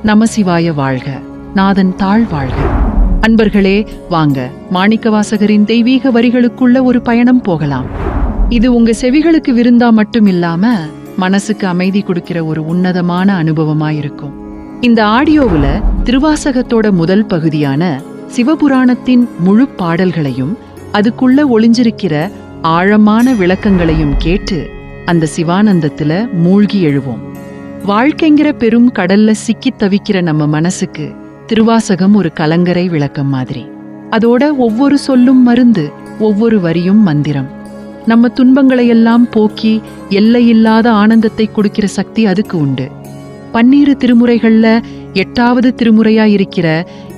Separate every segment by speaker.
Speaker 1: நமசிவாய வாழ்க, நாதன் தாழ் வாழ்க. அன்பர்களே, வாங்க மாணிக்கவாசகரின் தெய்வீக வரிகளுக்குள்ள ஒரு பயணம் போகலாம். இது உங்க செவிகளுக்கு விருந்தா மட்டும் இல்லாம மனசுக்கு அமைதி கொடுக்கிற ஒரு உன்னதமான அனுபவமாயிருக்கும். இந்த ஆடியோவுல திருவாசகத்தோட முதல் பகுதியான சிவபுராணத்தின் முழு பாடல்களையும் அதுக்குள்ள ஒளிஞ்சிருக்கிற ஆழமான விளக்கங்களையும் கேட்டு அந்த சிவானந்தத்துல மூழ்கி எழுவோம். வாழ்க்கைங்கிற பெரும் கடல்ல சிக்கி தவிக்கிற நம்ம மனசுக்கு திருவாசகம் ஒரு கலங்கரை விளக்கம் மாதிரி. அதோட ஒவ்வொரு சொல்லும் மருந்து, ஒவ்வொரு வரியும் மந்திரம். நம்ம துன்பங்களையெல்லாம் போக்கி எல்லையில்லாத ஆனந்தத்தை கொடுக்கிற சக்தி அதுக்கு உண்டு. 12 திருமுறைகள்ல 8வது திருமுறையா இருக்கிற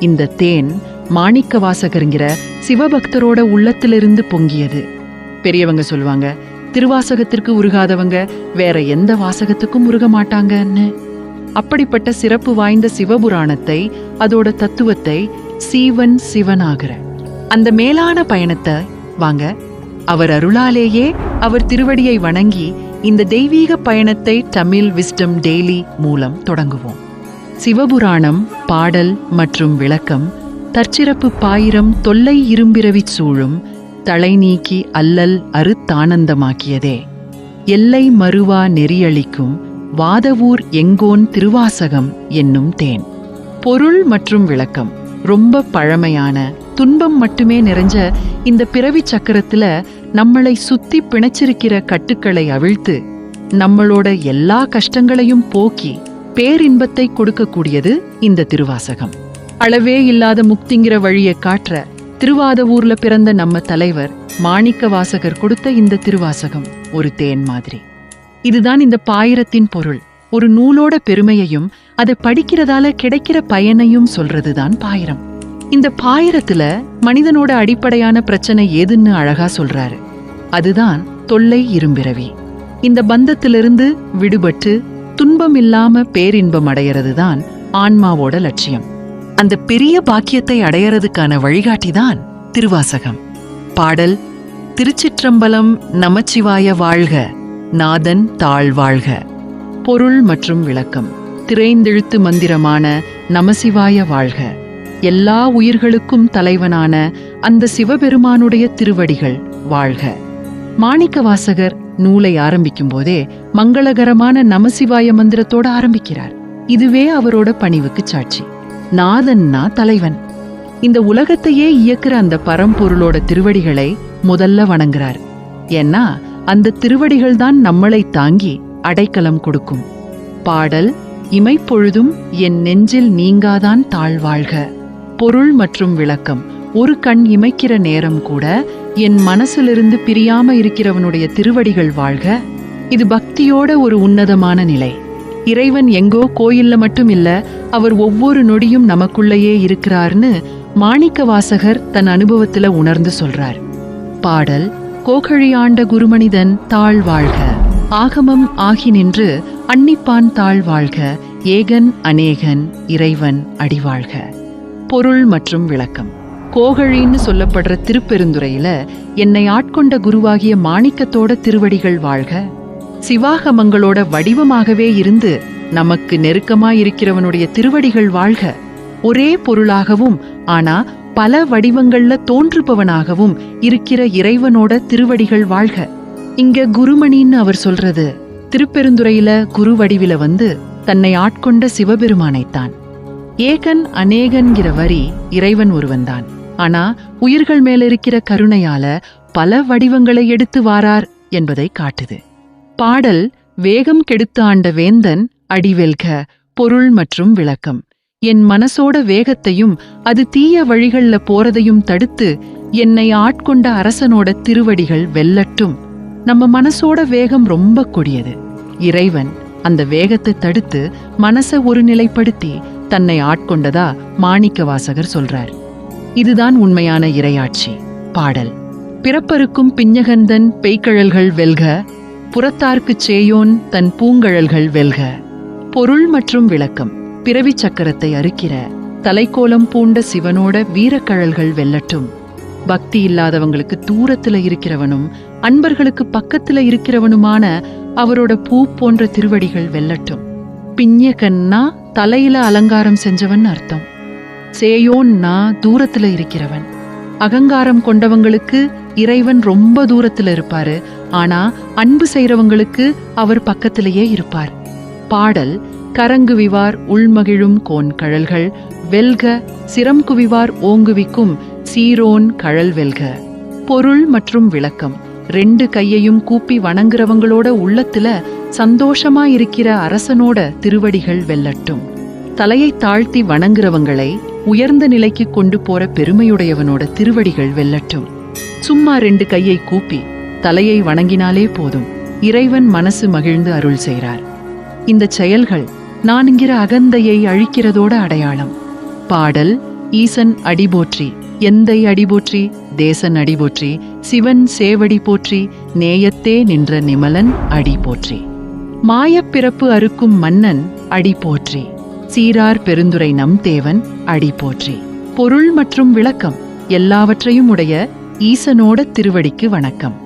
Speaker 1: இந்த தேன் மாணிக்க வாசகருங்கிற சிவபக்தரோட உள்ளத்திலிருந்து பொங்கியது. பெரியவங்க சொல்லுவாங்க, திருவாசகத்திற்கு உருகாதவங்க வேற எந்த வாசகத்துக்கும் உருக மாட்டாங்கன்னு. அப்படிப்பட்ட சிறப்பு வாய்ந்த சிவபுராணத்தை, அதோட தத்துவத்தை சீவன் சிவனாகிற அந்த மேலான பயணத்தை வாங்க அவர் அருளாலேயே அவர் திருவடியை வணங்கி இந்த தெய்வீக பயணத்தை தமிழ் விஸ்டம் டெய்லி மூலம் தொடங்குவோம். சிவபுராணம் பாடல் மற்றும் விளக்கம். தற்சிறப்பு பாயிரம் தொல்லை இரும்பிறவி சூழும் தலை நீக்கி அல்லல் அறுத்தானந்தமாக்கியதே. எல்லை மறுவா நெறியளிக்கும் வாதவூர் எங்கோன் திருவாசகம் என்னும் தேன். பொருள் மற்றும் விளக்கம். ரொம்ப பழமையான, துன்பம் மட்டுமே நிறைஞ்ச இந்த பிறவி சக்கரத்துல நம்மளை சுத்தி பிணைச்சிருக்கிற கட்டுக்களை அவிழ்த்து நம்மளோட எல்லா கஷ்டங்களையும் போக்கி பேரின்பத்தை கொடுக்கக்கூடியது இந்த திருவாசகம். அளவே இல்லாத முக்திங்கிற வழியை காட்டுற திருவாதவூர்ல பிறந்த நம்ம தலைவர் மாணிக்க வாசகர் கொடுத்த இந்த திருவாசகம் ஒரு தேன் மாதிரி. இதுதான் இந்த பாயிரத்தின் பொருள். ஒரு நூலோட பெருமையையும் அதை படிக்கிறதால கிடைக்கிற பயனையும் சொல்றதுதான் பாயிரம். இந்த பாயிரத்துல மனிதனோட அடிப்படையான பிரச்சனை ஏதுன்னு அழகா சொல்றாரு. அதுதான் தொல்லை இரும்பிறவி. இந்த பந்தத்திலிருந்து விடுபட்டு துன்பம் இல்லாம பேரின்பம் அடையறதுதான் ஆன்மாவோட லட்சியம். அந்த பெரிய பாக்கியத்தை அடையறதுக்கான வழிகாட்டிதான் திருவாசகம். பாடல். திருச்சிற்றம்பலம் நமச்சிவாய வாழ்க, நாதன் தாழ் வாழ்க. பொருள் மற்றும் விளக்கம். திரைந்தெழுத்து மந்திரமான நமசிவாய வாழ்க. எல்லா உயிர்களுக்கும் தலைவனான அந்த சிவபெருமானுடைய திருவடிகள் வாழ்க. மாணிக்க வாசகர் நூலை ஆரம்பிக்கும் போதே மங்களகரமான நமசிவாய மந்திரத்தோட ஆரம்பிக்கிறார். இதுவே அவரோட பணிவுக்கு சாட்சி. நாதன்னா தலைவன். இந்த உலகத்தையே இயக்குற அந்த பரம்பொருளோட திருவடிகளை முதல்ல வணங்குறார். ஏன்னா அந்த திருவடிகள் தான் நம்மளை தாங்கி அடைக்கலம் கொடுக்கும். பாடல். இமைப்பொழுதும் என் நெஞ்சில் நீங்காதான் தாழ்வாழ்க. பொருள் மற்றும் விளக்கம். ஒரு கண் இமைக்கிற நேரம் கூட என் மனசிலிருந்து பிரியாம இருக்கிறவனுடைய திருவடிகள் வாழ்க. இது பக்தியோட ஒரு உன்னதமான நிலை. இறைவன் எங்கோ கோயில்ல மட்டும் இல்ல, அவர் ஒவ்வொரு நொடியும் நமக்குள்ளேயே இருக்கிறார்னு மாணிக்க வாசகர் தன் அனுபவத்துல உணர்ந்து சொல்றார். பாடல். கோகழியாண்ட குருமனிதன் தாழ் வாழ்க. ஆகமம் ஆகி நின்று அன்னிப்பான் தாழ் வாழ்க. ஏகன் அநேகன் இறைவன் அடிவாழ்க. பொருள் மற்றும் விளக்கம். கோகழின்னு சொல்லப்படுற திருப்பெருந்துறையில என்னை ஆட்கொண்ட குருவாகிய மாணிக்கத்தோட திருவடிகள் வாழ்க. சிவாகமங்களோட வடிவமாகவே இருந்து நமக்கு நெருக்கமாயிருக்கிறவனுடைய திருவடிகள் வாழ்க. ஒரே பொருளாகவும் ஆனா பல வடிவங்கள்ல தோன்றுபவனாகவும் இருக்கிற இறைவனோட திருவடிகள் வாழ்க. இங்க குருமணின்னு அவர் சொல்றது திருப்பெருந்துறையில குரு வடிவில வந்து தன்னை ஆட்கொண்ட சிவபெருமானைத்தான். ஏகன் அநேகன்கிற வரி இறைவன் ஒருவன்தான். ஆனா உயிர்கள் மேல இருக்கிற கருணையால பல வடிவங்களை எடுத்து வாரார் என்பதை காட்டுது. பாடல். வேகம் கெடுத்து ஆண்ட வேந்தன் அடிவெல்க. பொருள் மற்றும் விளக்கம். என் மனசோட வேகத்தையும் அது தீய வழிகள்ல போறதையும் தடுத்து என்னை ஆட்கொண்ட அரசனோட திருவடிகள் வெல்லட்டும். நம்ம மனசோட வேகம் ரொம்ப கொடியது. இறைவன் அந்த வேகத்தை தடுத்து மனசை ஒரு நிலைப்படுத்தி தன்னை ஆட்கொண்டதா மாணிக்க வாசகர் சொல்றார். இதுதான் உண்மையான இறையாட்சி. பாடல். பிறப்பருக்கும் பிஞ்சகந்தன் பெய்கழல்கள் வெல்க. புறத்தார்க்குச் சேயோன் தன் பூங்கழல்கள் வெல்க. பொருள் மற்றும் விளக்கம். பிறவி சக்கரத்தை அறுக்கிற தலைக்கோலம் பூண்ட சிவனோட வீரக்கழல்கள் வெல்லட்டும். பக்தி இல்லாதவங்களுக்கு தூரத்துல இருக்கிறவனும் அன்பர்களுக்கு பக்கத்துல இருக்கிறவனுமான அவரோட பூ போன்ற திருவடிகள் வெல்லட்டும். பிஞ்ஞகன்னா தலையில அலங்காரம் செஞ்சவன் அர்த்தம். சேயோன்னா தூரத்துல இருக்கிறவன். அகங்காரம் கொண்டவங்களுக்கு இறைவன் ரொம்ப தூரத்துல இருப்பாரு. ஆனா அன்பு செய்றவங்களுக்கு அவர் பக்கத்திலேயே இருப்பார். பாடல்: கரங்குவிவார் உள்மகிழும் கோன் கழல்கள் வெல்க, சிரம் குவிவார் ஓங்குவிக்கும் சீரோன் கழல் வெல்க. பொருள் மற்றும் விளக்கம்: 2 கையையும் கூப்பி வணங்குறவங்களோட உள்ளத்துல சந்தோஷமா இருக்கிற அரசனோட திருவடிகள் வெல்லட்டும். தலையை தாழ்த்தி வணங்குறவங்களை உயர்ந்த நிலைக்கு கொண்டு போற பெருமையுடையவனோட திருவடிகள் வெல்லட்டும். சும்மா 2 கையை கூப்பி தலையை வணங்கினாலே போதும், இறைவன் மனசு மகிழ்ந்து அருள் செய்றார். இந்த செயல்கள் நான்கிற அகந்தையை அழிக்கிறதோட அடையாளம். பாடல்: ஈசன் அடிபோற்றி, எந்தை அடிபோற்றி, தேசன் அடிபோற்றி, சிவன் சேவடி போற்றி, நேயத்தே நின்ற நிமலன் அடி போற்றி. மாயப்பிறப்பு அறுக்கும் மன்னன் அடி போற்றி, சீரார் பெருந்துரை நம் தேவன் அடி போற்றி. பொருள் மற்றும் விளக்கம்: எல்லாவற்றையும் உடைய ஈசனோட திருவடிக்கு வணக்கம்.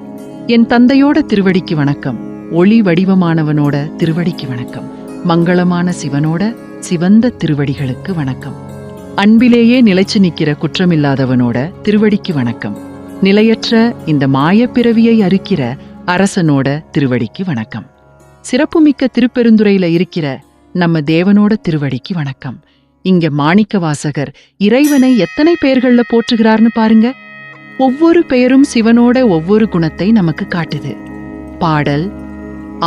Speaker 1: என் தந்தையோட திருவடிக்கு வணக்கம். ஒளி வடிவமானவனோட திருவடிக்கு வணக்கம். மங்களமான சிவனோட சிவந்த திருவடிகளுக்கு வணக்கம். அன்பிலேயே நிலைச்சு நிக்கிற குற்றமில்லாதவனோட திருவடிக்கு வணக்கம். நிலையற்ற இந்த மாயப்பிறவியை அறுக்கிற அரசனோட திருவடிக்கு வணக்கம். சிறப்புமிக்க திருப்பெருந்துறையில இருக்கிற நம்ம தேவனோட திருவடிக்கு வணக்கம். இங்க மாணிக்கவாசகர் இறைவனை எத்தனை பெயர்கள்ல போற்றுகிறார்னு பாருங்க. ஒவ்வொரு பெயரும் சிவனோட ஒவ்வொரு குணத்தை நமக்கு காட்டுது. பாடல்: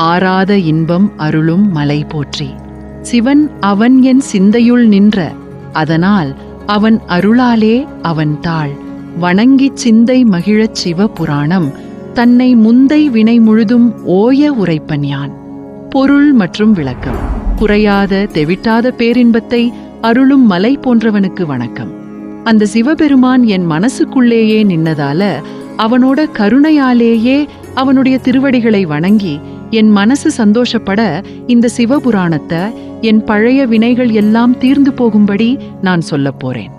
Speaker 1: ஆராத இன்பம் அருளும் மலை போற்றி, சிவன் அவன் என் சிந்தையுள் நின்ற, அதனால் அவன் அருளாலே அவன் தாள் வணங்கிச் சிந்தை மகிழச் சிவ புராணம் தன்னை முந்தை வினை முழுதும் ஓய உரைப்பன் யான். பொருள் மற்றும் விளக்கம்: குறையாத தெவிட்டாத பேரின்பத்தை அருளும் மலை போன்றவனுக்கு வணக்கம். அந்த சிவபெருமான் என் மனசுக்குள்ளேயே நின்னதால அவனோட கருணையாலேயே அவனுடைய திருவடிகளை வணங்கி என் மனசு சந்தோஷப்பட இந்த சிவபுராணத்தை என் பழைய வினைகள் எல்லாம் தீர்ந்து போகும்படி நான் சொல்லப் போறேன்.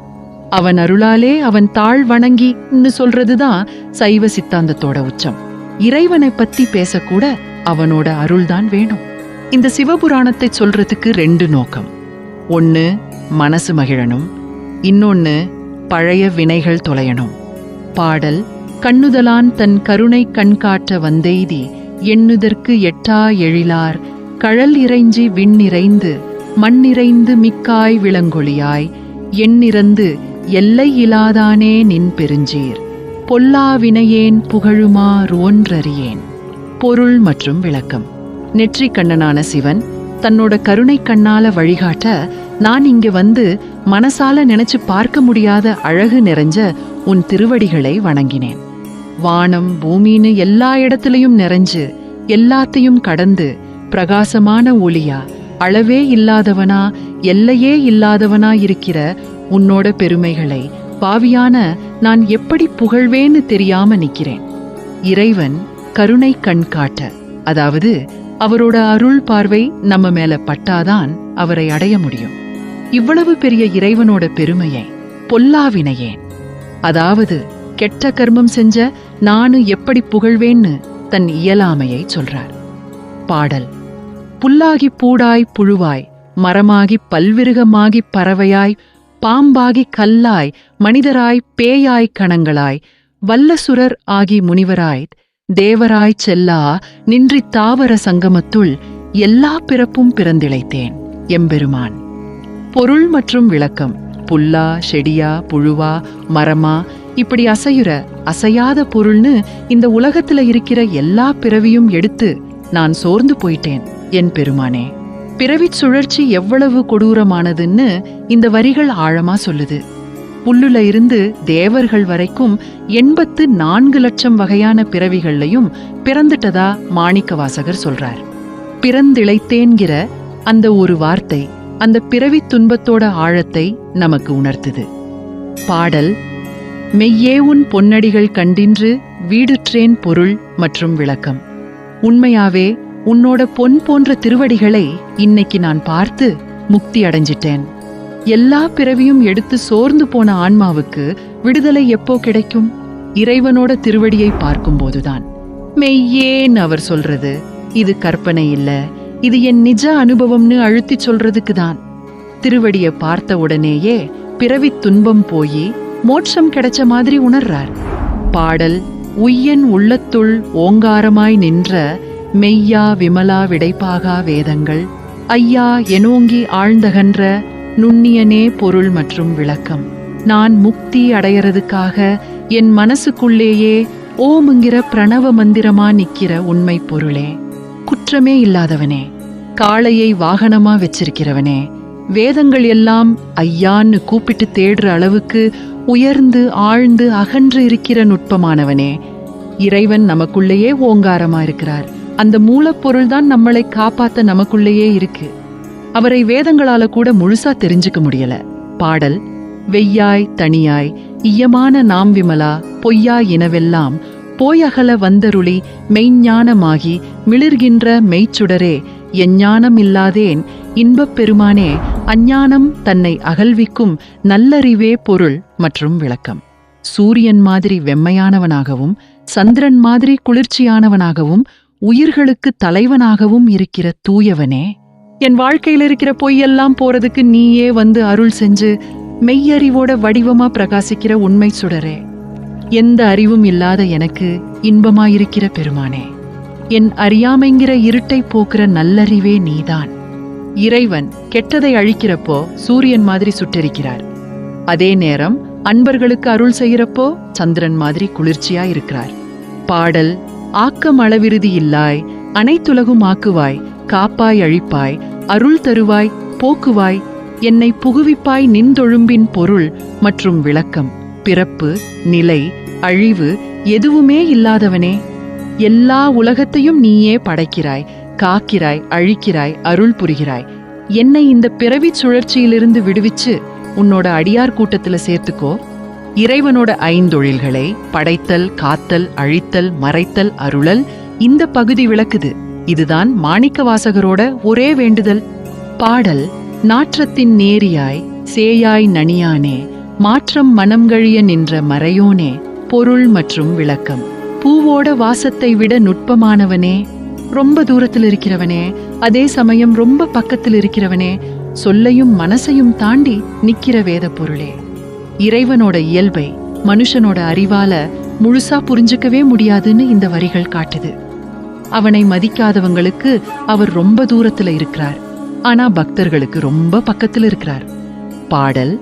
Speaker 1: அவன் அருளாலே அவன் தாழ் வணங்கின்னு சொல்றதுதான் சைவ சித்தாந்தத்தோட உச்சம். இறைவனை பத்தி பேசக்கூட அவனோட அருள்தான் வேணும். இந்த சிவபுராணத்தை சொல்றதுக்கு 2 நோக்கம். ஒன்னு மனசு மகிழணும், இன்னொன்னு பழைய வினைகள் தொலையணும். பாடல்: கண்ணுதலான் தன் கருணை கண்காட்ட வந்தெய்தி, எண்ணுதற்கு எட்டா எழிலார் கழல் இறைஞ்சி விண்ணிறைந்து மண்ணிறைந்து மிக்காய் விளங்கொழியாய், எண்ணிறந்து எல்லை இலாதானே நின் பெருஞ்சீர், பொல்லா வினையேன் புகழுமா ரோன்றறியேன். பொருள் மற்றும் விளக்கம்: நெற்றி கண்ணனான சிவன் தன்னோட கருணை கண்ணால வழிகாட்ட நான் இங்க வந்து மனசால நினைச்சு பார்க்க முடியாத அழகு நிறைஞ்ச உன் திருவடிகளை வணங்கினேன். வானம் பூமின்னு எல்லா இடத்துலயும் நிறைஞ்சு எல்லாத்தையும் கடந்து பிரகாசமான ஒளியா அளவே இல்லாதவனா எல்லையே இல்லாதவனா இருக்கிற உன்னோட பெருமைகளை பாவியான நான் எப்படி புகழ்வேன்னு தெரியாம நிக்கிறேன். இறைவன் கருணை கண் காட்ட, அதாவது அவரோட அருள் பார்வை நம்ம மேல பட்டாதான் அவரை அடைய முடியும். இவ்வளவு பெரிய இறைவனோட பெருமையை பொல்லாவினையேன், அதாவது கெட்ட கர்மம் செஞ்ச நானு எப்படி புகழ்வேன்னு தன் இயலாமையை சொல்றார். பாடல்: புல்லாகி பூடாய் புழுவாய் மரமாகி பல்விருகமாகி பறவையாய் பாம்பாகி கல்லாய் மனிதராய் பேயாய் கணங்களாய் வல்லசுரர் ஆகி முனிவராய் தேவராய் செல்லா நின்றி தாவர சங்கமத்துள் எல்லா பிறப்பும் பிறந்திழைத்தேன் எம்பெருமான். பொருள் மற்றும் விளக்கம்: புல்லா செடியா புழுவா மரமா இப்படி அசையுற அசையாத பொருள்னு இந்த உலகத்துல இருக்கிற எல்லா பிறவியும் எடுத்து நான் சோர்ந்து போயிட்டேன் என் பெருமானே. பிறவிச் சுழற்சி எவ்வளவு கொடூரமானதுன்னு இந்த வரிகள் ஆழமா சொல்லுது. புல்லுல இருந்து தேவர்கள் வரைக்கும் 84 லட்சம் வகையான பிறவிகள்லையும் பிறந்துட்டதா மாணிக்கவாசகர் சொல்றார். பிறந்திழைத்தேன்கிற அந்த ஒரு வார்த்தை அந்த பிறவி துன்பத்தோட ஆழத்தை நமக்கு உணர்த்துது. பாடல்: மெய்யே உன் பொன்னடிகள் கண்டின்று வீடுற்றேன். பொருள் மற்றும் விளக்கம்: உண்மையாவே உன்னோட பொன் போன்ற திருவடிகளை இன்னைக்கு நான் பார்த்து முக்தி அடைஞ்சிட்டேன். எல்லா பிறவியும் எடுத்து சோர்ந்து போன ஆன்மாவுக்கு விடுதலை எப்போ கிடைக்கும்? இறைவனோட திருவடியை பார்க்கும்போதுதான். மெய்யேன்னு அவர் சொல்றது இது கற்பனை இல்ல, இது என் நிஜ அனுபவம்னு அழுத்தி சொல்றதுக்கு தான். திருவடியை பார்த்த உடனேயே பிறவித் துன்பம் போய் மோட்சம் கிடைச்ச மாதிரி உணர்றார். பாடல் உய்யன் உள்ளத்துள் ஓங்காரமாய் நின்ற மெய்யா விமலா விடைப்பாகா வேதங்கள் ஐயா எனோங்கி ஆழ்ந்தகன்ற நுண்ணியனே பொருள் மற்றும் விளக்கம். நான் முக்தி அடையறதுக்காக என் மனசுக்குள்ளேயே ஓமுங்கிற பிரணவ மந்திரமா நிக்கிற உண்மை பொருளே, குற்றமே இல்லாதவனே, காளையை வாகனமா வச்சிருக்கிறவனே, வேதங்கள் எல்லாம் ஐயான்னு கூப்பிட்டு தேடுற அளவுக்கு உயர்ந்து ஆழ்ந்து அகன்று இருக்கிற நுட்பமானவனே, இறைவன் நமக்குள்ளேயே ஓங்காரமா இருக்கிறார். அந்த மூலப்பொருள் தான் நம்மளை காப்பாத்த நமக்குள்ளேயே இருக்கு. அவரை வேதங்களால கூட முழுசா தெரிஞ்சுக்க முடியல. பாடல் வெய்யாய் தனியாய் இயமான நாம் விமலா பொய்யா இனவெல்லாம் போயகல வந்தருளி மெய்ஞானமாகி மிளிர்கின்ற மெய்ச்சுடரே எஞ்ஞானம் இல்லாதேன் இன்பப் பெருமானே அஞ்ஞானம் தன்னை அகல்விக்கும் நல்லறிவே பொருள் மற்றும் விளக்கம். சூரியன் மாதிரி வெம்மையானவனாகவும் சந்திரன் மாதிரி குளிர்ச்சியானவனாகவும் உயிர்களுக்கு தலைவனாகவும் இருக்கிற தூயவனே, என் வாழ்க்கையில் இருக்கிற பொய்யெல்லாம் போறதுக்கு நீயே வந்து அருள் செஞ்சு மெய்யறிவோட வடிவமா பிரகாசிக்கிற உண்மை சுடரே, எந்த அறிவும் இல்லாத எனக்கு இன்பமாயிருக்கிற பெருமானே, என் அறியாமைங்கிற இருட்டை போக்குற நல்லறிவே நீதான். இறைவன் கெட்டதை அழிக்கிறப்போ சூரியன் மாதிரி சுட்டெரிக்கிறார். அதே நேரம் அன்பர்களுக்கு அருள் செய்யறப்போ சந்திரன் மாதிரி குளிர்ச்சியா இருக்கிறார். பாடல் ஆக்கம் அளவிருதி இல்லாய் அனைத்துலகும் ஆக்குவாய் காப்பாய் அழிப்பாய் அருள் தருவாய் போக்குவாய் என்னை புகுவிப்பாய் நின்றொழும்பின் பொருள் மற்றும் விளக்கம். பிறப்பு நிலை அழிவு எதுவுமே இல்லாதவனே, எல்லா உலகத்தையும் நீயே படைக்கிறாய், காக்கிறாய், அழிக்கிறாய், அருள் புரிகிறாய். என்னை இந்த பிறவி சுழற்சியிலிருந்து விடுவிச்சு உன்னோட அடியார் கூட்டத்துல சேர்த்துக்கோ. இறைவனோட ஐந்தொழில்களை படைத்தல், காத்தல், அழித்தல், மறைத்தல், அருளல் இந்த பகுதி விளக்குது. இதுதான் மாணிக்கவாசகரோட ஒரே வேண்டுதல். பாடல் நாற்றத்தின் நேரியாய் சேயாய் நனியானே மாற்றம் மனம்கழிய நின்ற மறையோனே பொருள் மற்றும் விளக்கம். பூவோட வாசத்தை விட நுட்பமானவனே, ரொம்ப தூரத்தில் இருக்கிறவனே, அதே சமயம் ரொம்ப பக்கத்தில் இருக்கிறவனே, சொல்லையும் மனசையும் தாண்டி நிக்கிற வேத பொருளே. இறைவனோட இயல்பை மனுஷனோட அறிவால முழுசா புரிஞ்சுக்கவே முடியாதுன்னு இந்த வரிகள் காட்டுது. அவனை மதிக்காதவங்களுக்கு அவர் ரொம்ப தூரத்துல இருக்கிறார், ஆனா பக்தர்களுக்கு ரொம்ப பக்கத்துல இருக்கிறார். பாடல்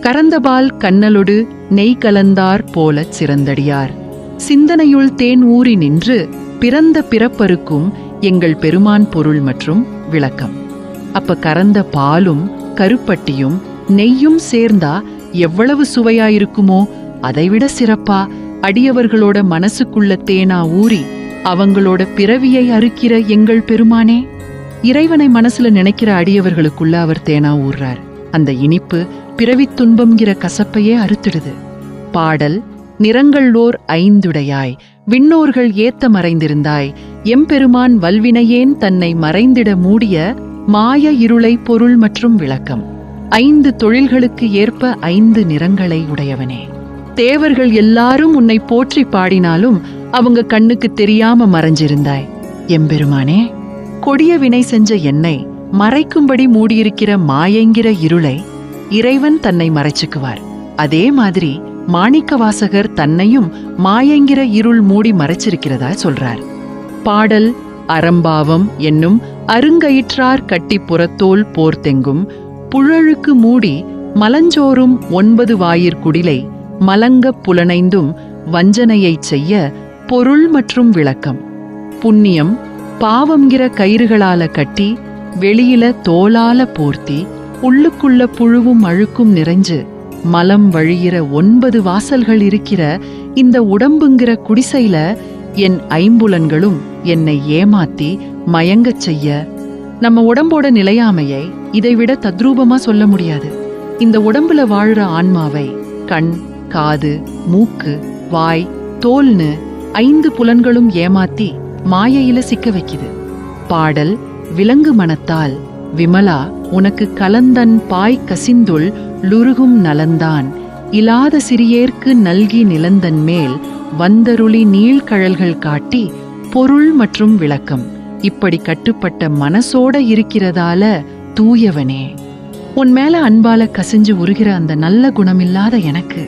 Speaker 1: கரந்தபால் கண்ணலொடு நெய் கலந்தார் போலச் சிறந்தடியார் சிந்தனையுள் தேன் ஊறி நின்று பிறந்த பிறப்பருக்கும் எங்கள் பெருமான் பொருள் மற்றும் விளக்கம். அப்ப கறந்த பாலும் கருப்பட்டியும் நெய்யும் சேர்ந்தா எவ்வளவு சுவையாயிருக்குமோ அதைவிட சிறப்பா அடியவர்களோட மனசுக்குள்ள தேனா ஊறி அவங்களோட பிறவியை அறுக்கிற எங்கள் பெருமானே. இறைவனை மனசுல நினைக்கிற அடியவர்களுக்குள்ள அவர் தேனா ஊர்றார். அந்த இனிப்பு பிறவித் துன்பம்ங்கிற கசப்பையே அறுத்திடுது. பாடல் நிறங்களோர் ஐந்துடையாய் விண்ணோர்கள் ஏத்த மறைந்திருந்தாய் எம்பெருமான் வல்வினையேன் தன்னை மறைந்திட மூடிய மாய இருளை பொருள் மற்றும் விளக்கம். 5 தொழில்களுக்கு ஏற்ப 5 நிறங்களை உடையவனே, தேவர்கள் எல்லாரும் உன்னை போற்றி பாடினாலும் அவங்க கண்ணுக்கு தெரியாம மறைஞ்சிருந்தாய் எம்பெருமானே. கொடிய வினை செஞ்ச என்னை மறைக்கும்படி மூடியிருக்கிற மாயங்கிற இருளை இறைவன் தன்னை மறைச்சுக்குவார். அதே மாதிரி மாணிக்கவாசகர் தன்னையும் மாயங்கிற இருள் மூடி மறைச்சிருக்கிறதா சொல்றார். பாடல் அறம்பாவம் என்னும் அருங்கயிற்றார் கட்டி புறத்தோல் போர்த்தெங்கும் புழழுக்கு மூடி மலஞ்சோறும் 9 வாயிற்குடிலை மலங்கப் புலனைந்தும் வஞ்சனையைச் செய்ய பொருள் மற்றும் விளக்கம். புண்ணியம் பாவம்ங்கிற கயிறுகளால கட்டி வெளியில தோளால போர்த்தி உள்ளுக்குள்ள புழுவும் அழுக்கும் நிறைஞ்சு மலம் வழியிற 9 வாசல்கள் இருக்கிற இந்த உடம்புங்கிற குடிசையில என் ஐம்புலன்களும் என்னை ஏமாத்தி மயங்கச் செய்ய. நம்ம உடம்போட நிலையாமையை இதைவிட தத்ரூபமா சொல்ல முடியாது. இந்த உடம்புல வாழுற ஆன்மாவை கண், காது, மூக்கு, வாய், தோல்னு 5 புலன்களும் ஏமாத்தி மாயையில சிக்க வைக்குது. பாடல் விலங்கு மனத்தால் விமலா உனக்கு கலந்தன் பாய் கசிந்துள் லுருகும் நலந்தான் இலாத சிறியேற்கு நல்கி நிலந்தன் மேல் வந்தருளி நீழ்கழல்கள் காட்டி பொருள் மற்றும் விளக்கம். இப்படி கட்டுப்பட்ட மனசோட இருக்கிறதால தூயவனே, உன் மேல அன்பால கசிஞ்சு உருகிற அந்த நல்ல குணமில்லாத எனக்கு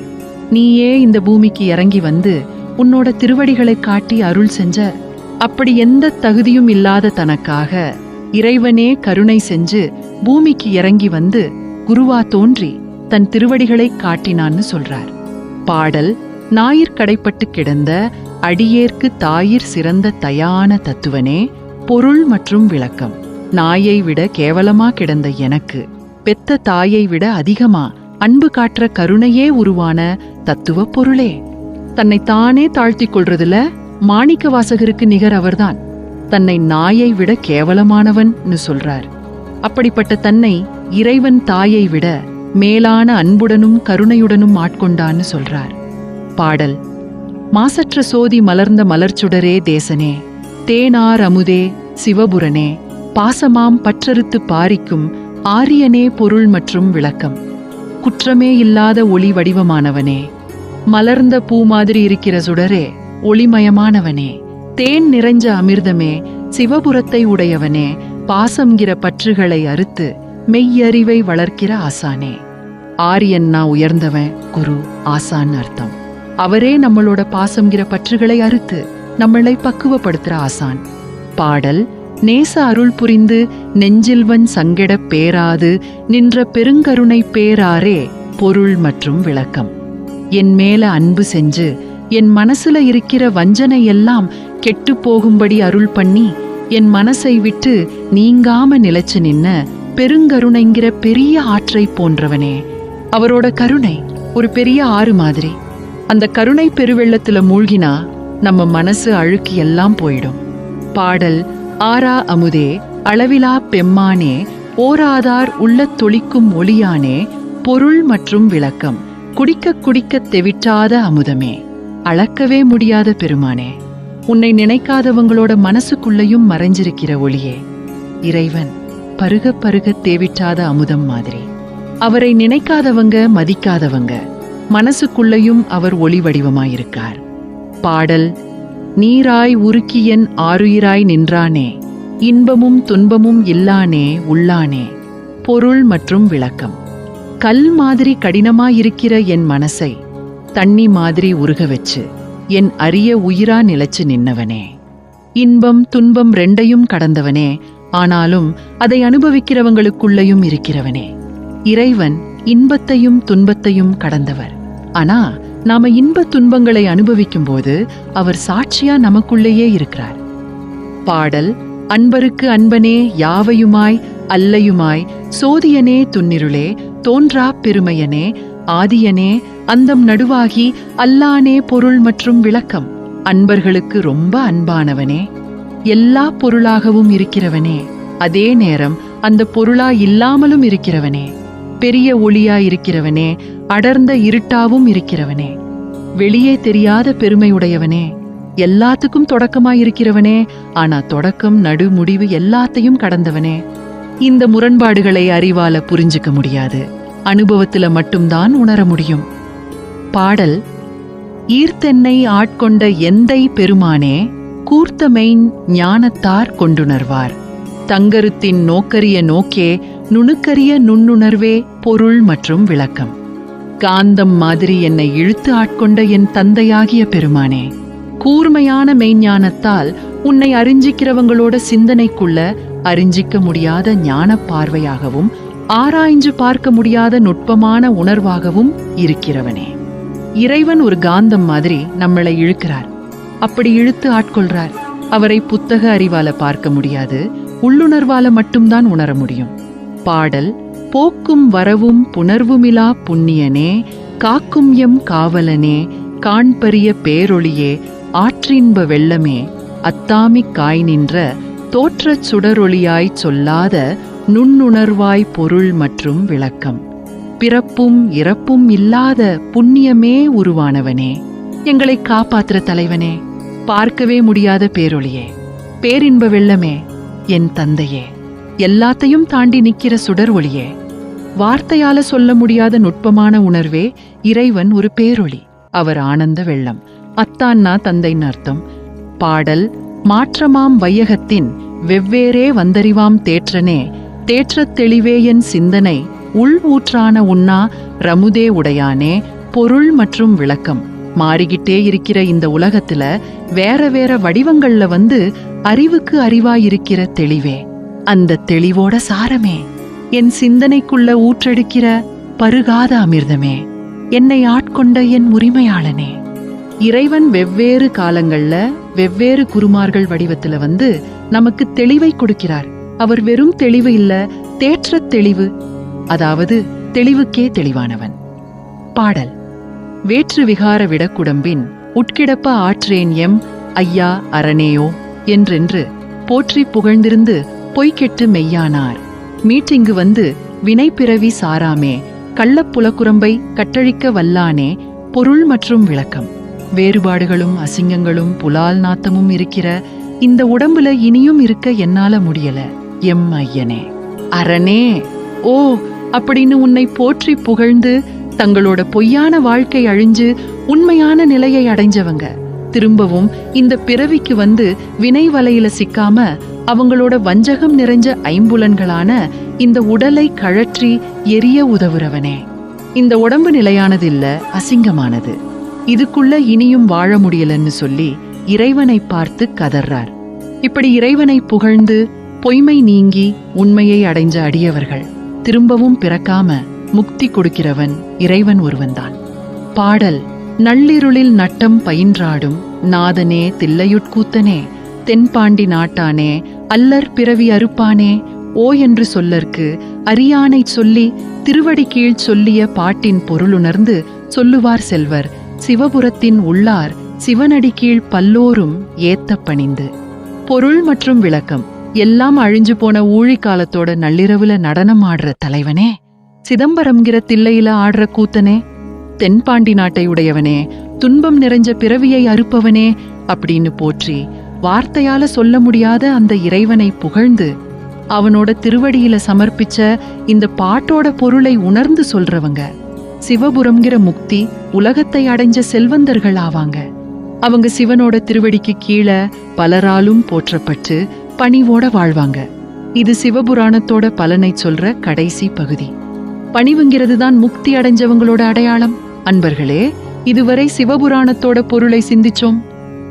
Speaker 1: நீயே இந்த பூமிக்கு இறங்கி வந்து உன்னோட திருவடிகளை காட்டி அருள் செஞ்ச. அப்படி எந்த தகுதியும் இல்லாத தனக்காக இறைவனே கருணை செஞ்சு பூமிக்கு இறங்கி வந்து குருவா தோன்றி தன் திருவடிகளை காட்டினான்னு சொல்றார். பாடல் ஞாயிற் கடைப்பட்டு கிடந்த அடியேற்கு தாயிற் சிறந்த தயான தத்துவனே, பொருள் மற்றும் விளக்கம். நாயை விட கேவலமா கிடந்த எனக்கு பெத்த தாயை விட அதிகமா அன்பு காட்டுற கருணையே உருவான தத்துவ பொருளே. தன்னை தானே தாழ்த்திக் கொள்றதுல மாணிக்க வாசகருக்கு நிகர் அவர்தான். தன்னை நாயை விட கேவலமானவன்னு சொல்றார். அப்படிப்பட்ட தன்னை இறைவன் தாயை விட மேலான அன்புடனும் கருணையுடனும் ஆட்கொண்டான்னு சொல்றார். பாடல் மாசற்ற சோதி மலர்ந்த மலர்ச்சுடரே தேசனே, தேனார் அமுதே சிவபுரனே, பாசமாம் பற்றறுத்து பாரிக்கும் ஆரியனே பொருள் மற்றும் விளக்கம். குற்றமே இல்லாத ஒளி வடிவமானவனே, மலர்ந்த பூ மாதிரி இருக்கிற சுடரே, ஒளிமயமானவனே, தேன் நிறைஞ்ச அமிர்தமே, சிவபுரத்தை உடையவனே, பாசம்கிற பற்றுகளை அறுத்து மெய்யறிவை வளர்க்கிற ஆசானே. ஆரியன்னா உயர்ந்தவன், குரு ஆசான் அர்த்தம். அவரே நம்மளோட பாசம்கிற பற்றுகளை அறுத்து நம்மளை பக்குவப்படுத்துற ஆசான். பாடல் நேச அருள் புரிந்து நெஞ்சில்வன் சங்கெடப் பேராது நின்ற பெருங்கருணை பேராரே பொருள் மற்றும் விளக்கம். என் மேல அன்பு செஞ்சு என் மனசுல இருக்கிற வஞ்சனை எல்லாம் கெட்டு போகும்படி அருள் பண்ணி என் மனசை விட்டு நீங்காம நிலைச்சு நின்ன பெருங்கருணைங்கிற பெரிய ஆற்றை போன்றவனே. அவரோட கருணை ஒரு பெரிய ஆறு மாதிரி. அந்த கருணை பெருவெள்ளத்துல மூழ்கினா நம்ம மனசு அழுக்கி எல்லாம் போயிடும். பாடல் ஆரா அமுதே அளவிலா பெம்மானே, ஓராதார் உள்ளத் தொளிக்கும் ஒளியானே, பொருள் மற்றும் விளக்கம். குடிக்க குடிக்க தெவிட்டாத அமுதமே, அளக்கவே முடியாத பெருமானே. உன்னை நினைக்காதவங்களோட மனசுக்குள்ளையும் மறைஞ்சிருக்கிற ஒளியே. இறைவன் பருக பருக தேவிட்டாத அமுதம் மாதிரி. அவரை நினைக்காதவங்க மதிக்காதவங்க மனசுக்குள்ளையும் அவர் ஒளி வடிவமாயிருக்கார். பாடல் நீராய் உருக்கியன் ஆருயிராய் நின்றானே, இன்பமும் துன்பமும் இல்லானே உள்ளானே, பொருள் மற்றும் விளக்கம். கல் மாதிரி கடினமாயிருக்கிற என் மனசை தண்ணி மாதிரி உருக வச்சு என் அரிய உயிரா நிலைச்சு நின்னவனே. இன்பம் துன்பம் ரெண்டையும் கடந்தவனே, ஆனாலும் அதை அனுபவிக்கிறவங்களுக்குள்ளையும் இருக்கிறவனே. இறைவன் இன்பத்தையும் துன்பத்தையும் கடந்தவர். ஆனா நாம இன்ப துன்பங்களை அனுபவிக்கும் போது அவர் சாட்சியா நமக்குள்ளேயே இருக்கிறார். பாடல் அன்பருக்கு அன்பனே யாவையுமாய் அல்லையுமாய், சோதியனே துன்னிருளே தோன்றா பெருமையனே, ஆதியனே அந்தம் நடுவாகி அல்லானே பொருள் மற்றும் விளக்கம். அன்பர்களுக்கு ரொம்ப அன்பானவனே, எல்லா பொருளாகவும் இருக்கிறவனே, அதே நேரம் அந்த பொருளா இல்லாமலும் இருக்கிறவனே, பெரிய ஒளியா இருக்கிறவனே, அடர்ந்த இருட்டாவும் இருக்கிறவனே, வெளியே தெரியாத பெருமையுடையவனே, எல்லாத்துக்கும் தொடக்கமாயிருக்கிறவனே, ஆனா தொடக்கம் நடு முடிவு எல்லாத்தையும் கடந்தவனே. இந்த முரண்பாடுகளை அறிவால புரிஞ்சுக்க முடியாது, அனுபவத்துல மட்டும்தான் உணர முடியும். பாடல் ஈர்த்தென்னை ஆட்கொண்ட எந்தை பெருமானே, கூர்த்தமெய்ஞ் ஞானத்தார் கொண்டுணர்வார். தங்கருத்தின் நோக்கரிய நோக்கே நுணுக்கரிய நுண்ணுணர்வே பொருள் மற்றும் விளக்கம். காந்தம் மாதிரி என்னை இழுத்து ஆட்கொண்ட என் தந்தையாகிய பெருமானே, கூர்மையான மெய்ஞானத்தால் உன்னை அறிஞ்சிக்கிறவங்களோட சிந்தனைக்குள்ள அறிஞ்சிக்க முடியாத ஞான பார்வையாகவும் ஆராய்ஞ்சு பார்க்க முடியாத நுட்பமான உணர்வாகவும் இருக்கிறவனே. இறைவன் ஒரு காந்தம் மாதிரி நம்மளை இழுக்கிறார். அப்படி இழுத்து ஆட்கொள்றார். அவரை புத்தக அறிவால பார்க்க முடியாது, உள்ளுணர்வால மட்டும்தான் உணர முடியும். பாடல் போக்கும் வரவும் புணர்வுமிலா புண்ணியனே, காக்கும் எம் காவலனே, காண்பரிய பேரொளியே, ஆற்றின்ப வெள்ளமே, அத்தாமிக் காய் நின்ற தோற்றச் சுடரொளியாய்ச் சொல்லாத நுண்ணுணர்வாய் பொருள் மற்றும் விளக்கம். பிறப்பும் இறப்பும் இல்லாத புண்ணியமே உருவானவனே, எங்களை காப்பாற்றுற தலைவனே, பார்க்கவே முடியாத பேரொளியே, பேரின்ப வெள்ளமே, என் தந்தையே, எல்லாத்தையும் தாண்டி நிக்கிற சுடர் ஒளியே, வார்த்தையால சொல்ல முடியாத நுட்பமான உணர்வே. இறைவன் ஒரு பேரொளி, அவர் ஆனந்த வெள்ளம். அத்தான்னா தந்தைன்னு அர்த்தம். பாடல் மாற்றமாம் வையகத்தின் வெவ்வேறே வந்தறிவாம் தேற்றனே தேற்றத் தெளிவே என் சிந்தனை உள் ஊற்றான உண்ணா ரமுதே உடையானே பொருள் மற்றும் விளக்கம். மாறிக்கிட்டே இருக்கிற இந்த உலகத்துல வேற வேற வடிவங்கள்ல வந்து அறிவுக்கு அறிவாயிருக்கிற தெளிவே, அந்த தெளிவோட சாரமே, என் சிந்தனைக்குள்ள ஊற்றெடுக்கிற பருகாத அமிர்தமே, என்னை ஆட்கொண்ட என் உரிமையாளனே. இறைவன் வெவ்வேறு காலங்கள்ல வெவ்வேறு குருமார்கள் வடிவத்துல வந்து நமக்கு தெளிவை கொடுக்கிறார். அவர் வெறும் தெளிவு இல்ல, தேற்றத் தெளிவு, அதாவது தெளிவுக்கே தெளிவானவன். பாடல். வேற்று விகார விடக்குடம்பின் உட்கிடப்ப ஆற்றேன் எம் ஐயா அரணேயோ என்றென்று போற்றி புகழ்ந்திருந்து பொய்கெட்டு மெய்யானார். மீட்டிங்கு வந்து வினைப்பிறவி சாராமே கள்ளப்புலக்குரம்பை கட்டழிக்க வல்லானே பொருள் மற்றும் விளக்கம். வேறுபாடுகளும் அசிங்கங்களும் புலால் நாத்தமும் இருக்கிற இந்த உடம்புல இனியும் இருக்க என்னால முடியல எம் ஐயனே அரணே ஓ அப்படின்னு உன்னை போற்றி புகழ்ந்து தங்களோட பொய்யான வாழ்க்கை அழிஞ்சு உண்மையான நிலையை அடைஞ்சவங்க திரும்பவும் இந்த பிறவிக்கு வந்து வினை வலையில சிக்காம அவங்களோட வஞ்சகம் நிறைஞ்ச ஐம்புலன்களான இந்த உடலை கழற்றி எரிய உதவுறவனே. இந்த உடம்பு நிலையானது இல்ல, அசிங்கமானது. இதுக்குள்ள இனியும் வாழ முடியலன்னு சொல்லி இறைவனை பார்த்து கதர்றார். இப்படி இறைவனை புகழ்ந்து பொய்மை நீங்கி உண்மையை அடைஞ்ச அடியவர்கள் திரும்பவும் பிறக்காம முக்தி கொடுக்கிறவன் இறைவன் ஒருவன்தான். பாடல். நள்ளிருளில் நட்டம் பயின்றாடும் நாதனே தில்லையுட்கூத்தனே தென்பாண்டி நாட்டானே அல்லற் பிறவி அறுப்பானே ஓ என்று சொல்லற்கு அரியானை சொல்லி திருவடி கீழ் சொல்லிய பாட்டின் பொருளுணர்ந்து சொல்லுவார் செல்வர் சிவபுரத்தின் உள்ளார் சிவனடி கீழ் பல்லோரும் ஏத்த பணிந்து. பொருள் மற்றும் விளக்கம். எல்லாம் அழிஞ்சு போன ஊழி காலத்தோட நள்ளிரவுல நடனம் ஆடுற தலைவனே, சிதம்பரம்ங்கிற தில்லையில ஆடுற கூத்தனே, தென்பாண்டி நாட்டை உடையவனே, துன்பம் நிறைஞ்ச பிறவியை அறுப்பவனே அப்படின்னு போற்றி வார்த்தையால சொல்ல முடியாத அந்த இறைவனை புகழ்ந்து அவனோட திருவடியில சமர்ப்பிச்ச இந்த பாட்டோட பொருளை உணர்ந்து சொல்றவங்க சிவபுரம்ங்கிற முக்தி உலகத்தை அடைஞ்ச செல்வந்தர்கள் ஆவாங்க. அவங்க சிவனோட திருவடிக்கு கீழே பலராலும் போற்றப்பட்டு பணிவோட வாழ்வாங்க. இது சிவபுராணத்தோட பலனை சொல்ற கடைசி பகுதி. பணிவுங்கிறது தான் முக்தி அடைஞ்சவங்களோட அடையாளம். அன்பர்களே, இதுவரை சிவபுராணத்தோட பொருளை சிந்திச்சோம்.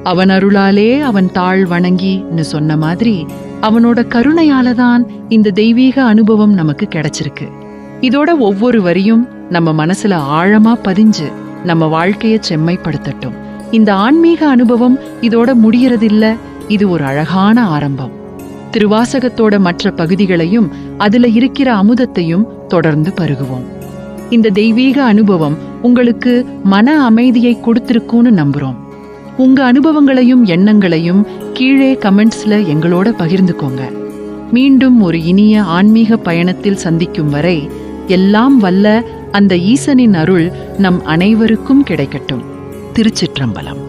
Speaker 1: அவன் அருளாலே அவன் தாழ் வணங்கின்னு சொன்ன மாதிரி அவனோட கருணையால தான் இந்த தெய்வீக அனுபவம் நமக்கு கிடைச்சிருக்கு. இதோட ஒவ்வொரு வரியும் நம்ம மனசுல ஆழமா பதிஞ்சு நம்ம வாழ்க்கைய செம்மைப்படுத்தட்டும். இந்த ஆன்மீக அனுபவம் இதோட முடியறதில்ல, இது ஒரு அழகான ஆரம்பம். திருவாசகத்தோட மற்ற பகுதிகளையும் அதுல இருக்கிற அமுதத்தையும் தொடர்ந்து பருகுவோம். இந்த தெய்வீக அனுபவம் உங்களுக்கு மன அமைதியை கொடுத்திருக்கும்னு நம்புறோம். உங்க அனுபவங்களையும் எண்ணங்களையும் கீழே கமெண்ட்ஸ்ல எங்களோட பகிர்ந்துக்கோங்க. மீண்டும் ஒரு இனிய ஆன்மீக பயணத்தில் சந்திக்கும் வரை எல்லாம் வல்ல அந்த ஈசனின் அருள் நம் அனைவருக்கும் கிடைக்கட்டும். திருச்சிற்றம்பலம்.